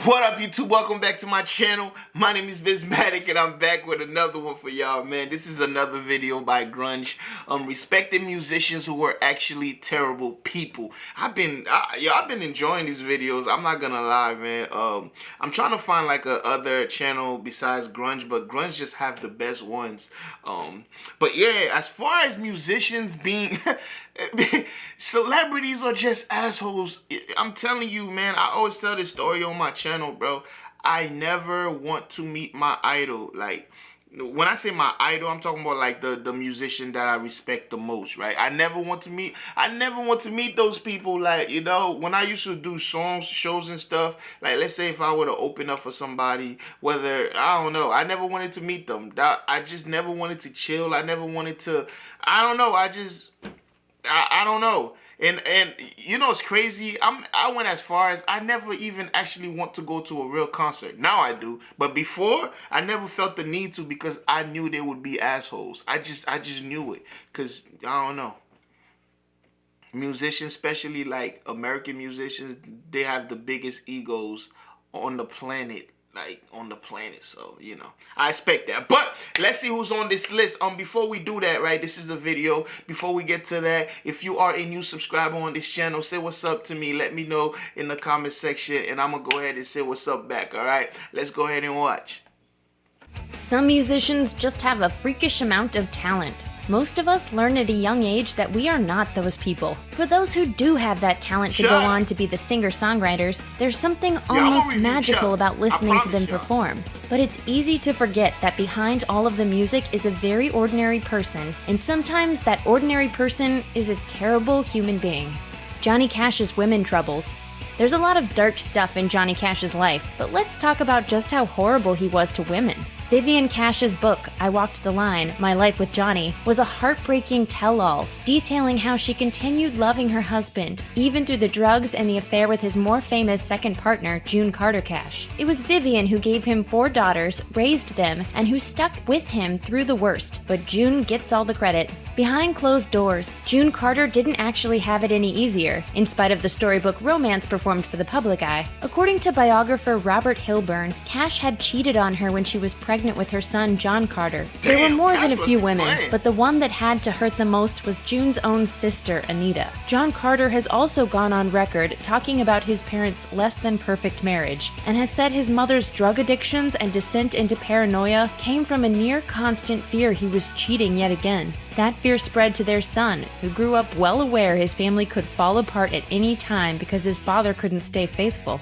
What up, YouTube? Welcome back to my channel. My name is BizMatik, and I'm back with another one for y'all, man. This is another video by Grunge, respecting musicians who were actually terrible people. I've been enjoying these videos. I'm not gonna lie, man. I'm trying to find like a other channel besides Grunge, but Grunge just have the best ones. But yeah, as far as musicians being celebrities are just assholes. I'm telling you, man, I always tell this story on my channel, bro. I never want to meet my idol. Like, when I say my idol, I'm talking about like the musician that I respect the most, right? I never want to meet those people. Like, you know, when I used to do shows and stuff, like let's say if I were to open up for somebody, whether, I don't know, I never wanted to meet them. I just never wanted to chill. I never wanted to, I don't know, I don't know. And you know it's crazy. I went as far as I never even actually want to go to a real concert. Now I do. But before, I never felt the need to because I knew they would be assholes. I just knew it. Cause I don't know. Musicians, especially like American musicians, they have the biggest egos on the planet. So, you know, I expect that. But let's see who's on this list. Before we do that, right, this is a video. Before we get to that, if you are a new subscriber on this channel, say what's up to me. Let me know in the comment section, and I'm gonna go ahead and say what's up back, all right? Let's go ahead and watch. Some musicians just have a freakish amount of talent. Most of us learn at a young age that we are not those people. For those who do have that talent to go on to be the singer-songwriters, there's something almost magical about listening to them perform. But it's easy to forget that behind all of the music is a very ordinary person, and sometimes that ordinary person is a terrible human being. Johnny Cash's women troubles. There's a lot of dark stuff in Johnny Cash's life, but let's talk about just how horrible he was to women. Vivian Cash's book, I Walked the Line, My Life with Johnny, was a heartbreaking tell-all, detailing how she continued loving her husband, even through the drugs and the affair with his more famous second partner, June Carter Cash. It was Vivian who gave him 4 daughters, raised them, and who stuck with him through the worst, but June gets all the credit. Behind closed doors, June Carter didn't actually have it any easier, in spite of the storybook romance performed for the public eye. According to biographer Robert Hilburn, Cash had cheated on her when she was pregnant with her son, John Carter. There were more than a few women, but the one that had to hurt the most was June's own sister, Anita. John Carter has also gone on record talking about his parents' less-than-perfect marriage, and has said his mother's drug addictions and descent into paranoia came from a near-constant fear he was cheating yet again. That fear spread to their son, who grew up well aware his family could fall apart at any time because his father couldn't stay faithful.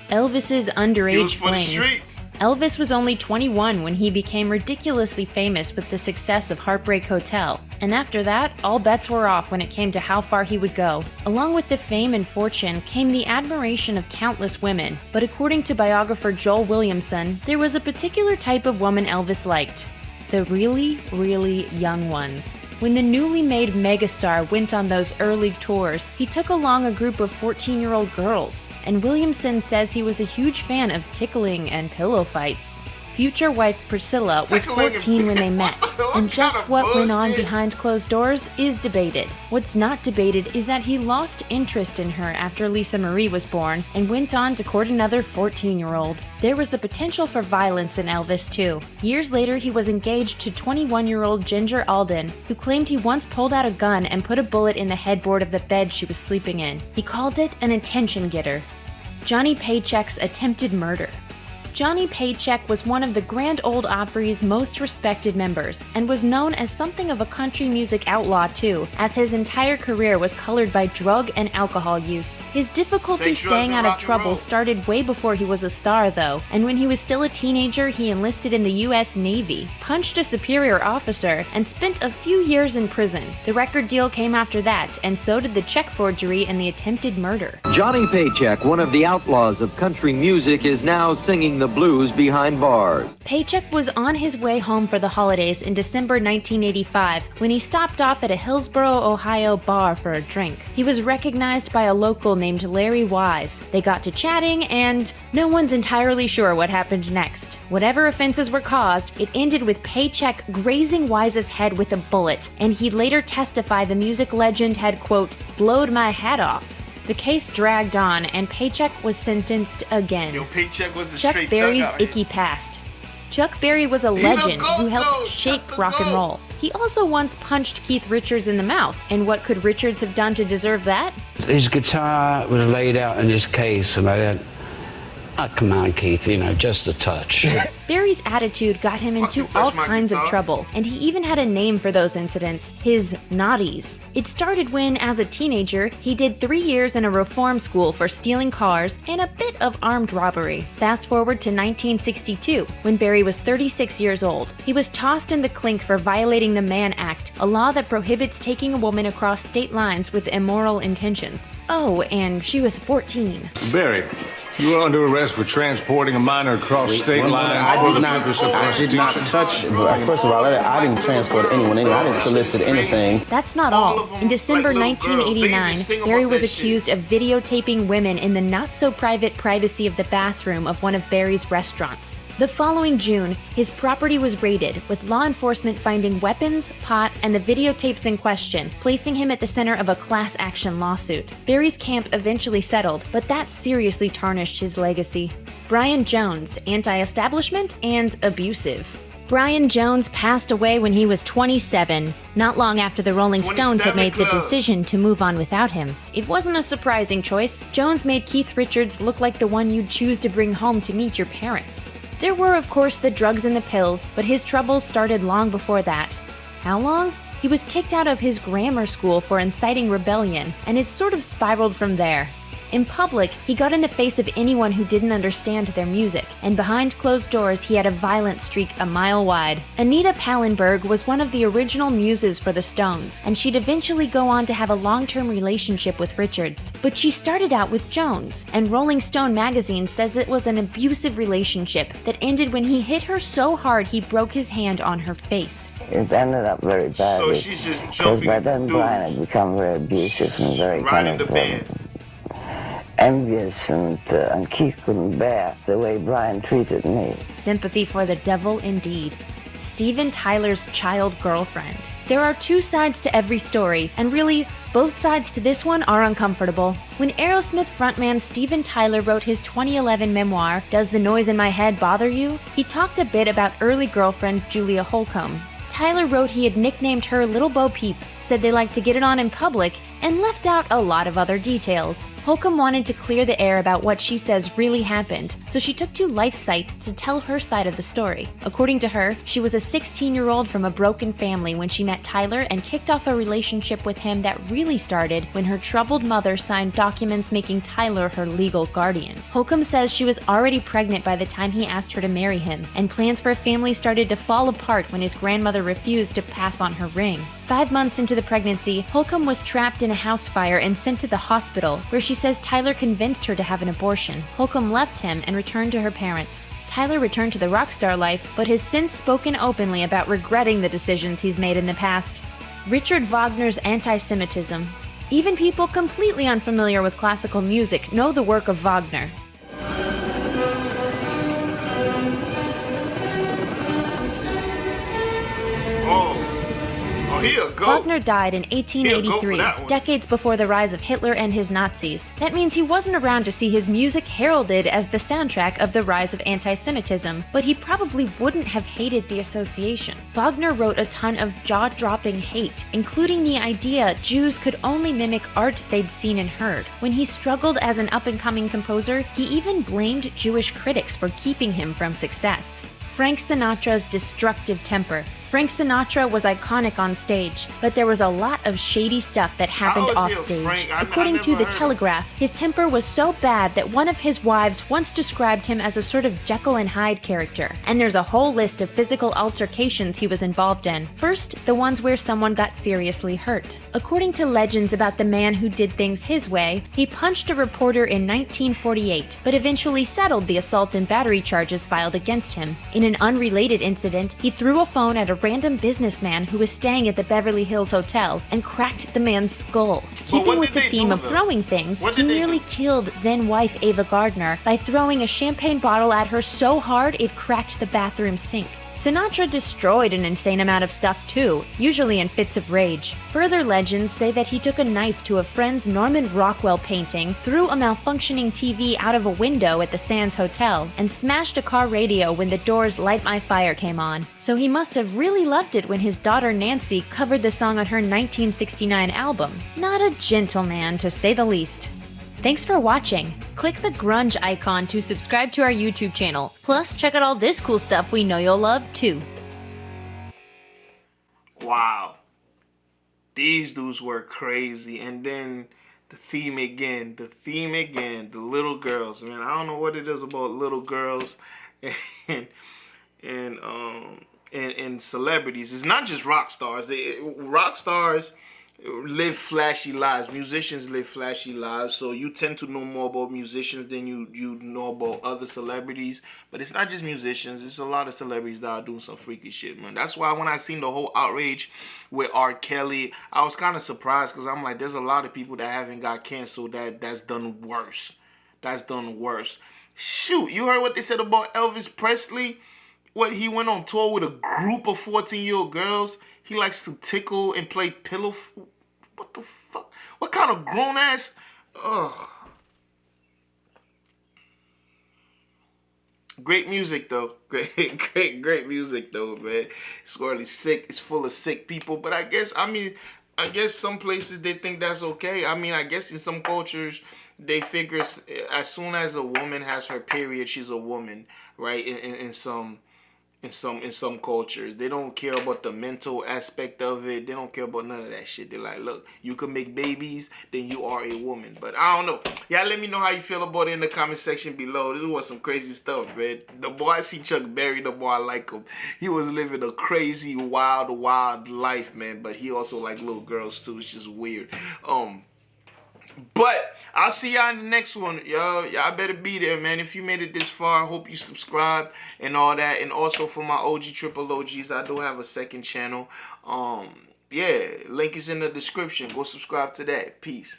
Elvis's underage flings. Elvis was only 21 when he became ridiculously famous with the success of Heartbreak Hotel, and after that, all bets were off when it came to how far he would go. Along with the fame and fortune came the admiration of countless women, but according to biographer Joel Williamson, there was a particular type of woman Elvis liked. The really, really young ones. When the newly made megastar went on those early tours, he took along a group of 14-year-old girls, and Williamson says he was a huge fan of tickling and pillow fights. Future wife Priscilla was 14 when they met, and just what went on behind closed doors is debated. What's not debated is that he lost interest in her after Lisa Marie was born and went on to court another 14-year-old. There was the potential for violence in Elvis too. Years later, he was engaged to 21-year-old Ginger Alden, who claimed he once pulled out a gun and put a bullet in the headboard of the bed she was sleeping in. He called it an attention getter. Johnny Paycheck's attempted murder. Johnny Paycheck was one of the Grand Ole Opry's most respected members, and was known as something of a country music outlaw too, as his entire career was colored by drug and alcohol use. His difficulty staying out of trouble started way before he was a star though, and when he was still a teenager he enlisted in the US Navy, punched a superior officer, and spent a few years in prison. The record deal came after that, and so did the check forgery and the attempted murder. Johnny Paycheck, one of the outlaws of country music, is now singing the blues behind bars. Paycheck was on his way home for the holidays in December 1985 when he stopped off at a Hillsboro, Ohio bar for a drink. He was recognized by a local named Larry Wise. They got to chatting, and no one's entirely sure what happened next. Whatever offenses were caused, it ended with Paycheck grazing Wise's head with a bullet, and he'd later testify the music legend had, quote, blowed my hat off. The case dragged on, and Paycheck was sentenced again. Yo, Paycheck was a Chuck straight Berry's thug out here. icky past. Chuck Berry was a legend who helped shape rock and roll. He also once punched Keith Richards in the mouth. And what could Richards have done to deserve that? His guitar was laid out in his case, and I went, "Oh, come on, Keith, just a touch." Berry's attitude got him into Fucking touch all my kinds of guitar. trouble, and he even had a name for those incidents, his naughties. It started when, as a teenager, he did 3 years in a reform school for stealing cars and a bit of armed robbery. Fast forward to 1962, when Berry was 36 years old. He was tossed in the clink for violating the Mann Act, a law that prohibits taking a woman across state lines with immoral intentions. Oh, and she was 14. Barry, you are under arrest for transporting a minor across state lines. I did not touch. First of all, I didn't transport anyone. I didn't solicit anything. That's not All all. of 'em In December like little girls. They 1989, even sing Berry about was that shit. accused of videotaping women in the not-so-private privacy of the bathroom of one of Berry's restaurants. The following June, his property was raided, with law enforcement finding weapons, pot, and the videotapes in question, placing him at the center of a class action lawsuit. Berry's camp eventually settled, but that seriously tarnished his legacy. Brian Jones, anti-establishment and abusive. Brian Jones passed away when he was 27, not long after the Rolling Stones had 27 made the Club. decision to move on without him. It wasn't a surprising choice. Jones made Keith Richards look like the one you'd choose to bring home to meet your parents. There were, of course, the drugs and the pills, but his troubles started long before that. How long? He was kicked out of his grammar school for inciting rebellion, and it sort of spiraled from there. In public, he got in the face of anyone who didn't understand their music, and behind closed doors he had a violent streak a mile wide. Anita Pallenberg was one of the original muses for the Stones, and she'd eventually go on to have a long-term relationship with Richards. But she started out with Jones, and Rolling Stone magazine says it was an abusive relationship that ended when he hit her so hard he broke his hand on her face. It ended up very badly. So she's just Because jumping by then dudes. Brian had become very abusive and very Riding kind the of band. envious, and Keith couldn't bear the way Brian treated me. Sympathy for the devil indeed. Steven Tyler's child girlfriend. There are two sides to every story, and really, both sides to this one are uncomfortable. When Aerosmith frontman Steven Tyler wrote his 2011 memoir, Does the Noise in My Head Bother You?, he talked a bit about early girlfriend Julia Holcomb. Tyler wrote he had nicknamed her Little Bo Peep, said they liked to get it on in public, and left out a lot of other details. Holcomb wanted to clear the air about what she says really happened, so she took to LifeSite to tell her side of the story. According to her, she was a 16-year-old from a broken family when she met Tyler and kicked off a relationship with him that really started when her troubled mother signed documents making Tyler her legal guardian. Holcomb says she was already pregnant by the time he asked her to marry him, and plans for a family started to fall apart when his grandmother refused to pass on her ring. 5 months into the pregnancy, Holcomb was trapped in a house fire and sent to the hospital, where she says Tyler convinced her to have an abortion. Holcomb left him and returned to her parents. Tyler returned to the rock star life, but has since spoken openly about regretting the decisions he's made in the past. Richard Wagner's anti-Semitism. Even people completely unfamiliar with classical music know the work of Wagner. Oh, he'll go. Wagner died in He'll go 1883, for that one. decades before the rise of Hitler and his Nazis. That means he wasn't around to see his music heralded as the soundtrack of the rise of anti-Semitism, but he probably wouldn't have hated the association. Wagner wrote a ton of jaw-dropping hate, including the idea Jews could only mimic art they'd seen and heard. When he struggled as an up-and-coming composer, he even blamed Jewish critics for keeping him from success. Frank Sinatra's destructive temper. Frank Sinatra was iconic on stage, but there was a lot of shady stuff that happened How is he a offstage. Frank? I According to never The heard of- Telegraph, his temper was so bad that one of his wives once described him as a sort of Jekyll and Hyde character, and there's a whole list of physical altercations he was involved in. First, the ones where someone got seriously hurt. According to legends about the man who did things his way, he punched a reporter in 1948, but eventually settled the assault and battery charges filed against him. In an unrelated incident, he threw a phone at a random businessman who was staying at the Beverly Hills Hotel and cracked the man's skull. Keeping what with did the they theme do, of though? throwing things, What he did they nearly do? killed then-wife Ava Gardner by throwing a champagne bottle at her so hard it cracked the bathroom sink. Sinatra destroyed an insane amount of stuff too, usually in fits of rage. Further legends say that he took a knife to a friend's Norman Rockwell painting, threw a malfunctioning TV out of a window at the Sands Hotel, and smashed a car radio when the Doors' Light My Fire came on. So he must have really loved it when his daughter Nancy covered the song on her 1969 album. Not a gentleman, to say the least. Thanks for watching. Click the grunge icon to subscribe to our YouTube channel. Plus, check out all this cool stuff we know you'll love, too. Wow. These dudes were crazy. And then the theme again. The little girls. Man, I don't know what it is about little girls and celebrities. It's not just rock stars. Rock stars live flashy lives. Musicians live flashy lives, so you tend to know more about musicians than you know about other celebrities. But it's not just musicians. It's a lot of celebrities that are doing some freaky shit, man. That's why when I seen the whole outrage with R. Kelly, I was kind of surprised, because I'm like, there's a lot of people that haven't got canceled that's done worse. Shoot, you heard what they said about Elvis Presley? What, he went on tour with a group of 14-year-old girls. He likes to tickle and play pillow. What the fuck? What kind of grown ass? Ugh. Great music though. Great music though, man. It's really sick. It's full of sick people. But I guess some places they think that's okay. I guess in some cultures they figure as soon as a woman has her period, she's a woman, right? In some cultures, they don't care about the mental aspect of it. They don't care about none of that shit. They're like, look, you can make babies, then you are a woman. But I don't know. Y'all let me know how you feel about it in the comment section below. This was some crazy stuff, man. The more I see Chuck Berry, the more I like him. He was living a crazy, wild life, man. But he also like little girls too. It's just weird. But I'll see y'all in the next one. Y'all better be there, man. If you made it this far, I hope you subscribe and all that. And also for my OG triple OGs, I do have a second channel. Yeah, link is in the description. Go subscribe to that. Peace.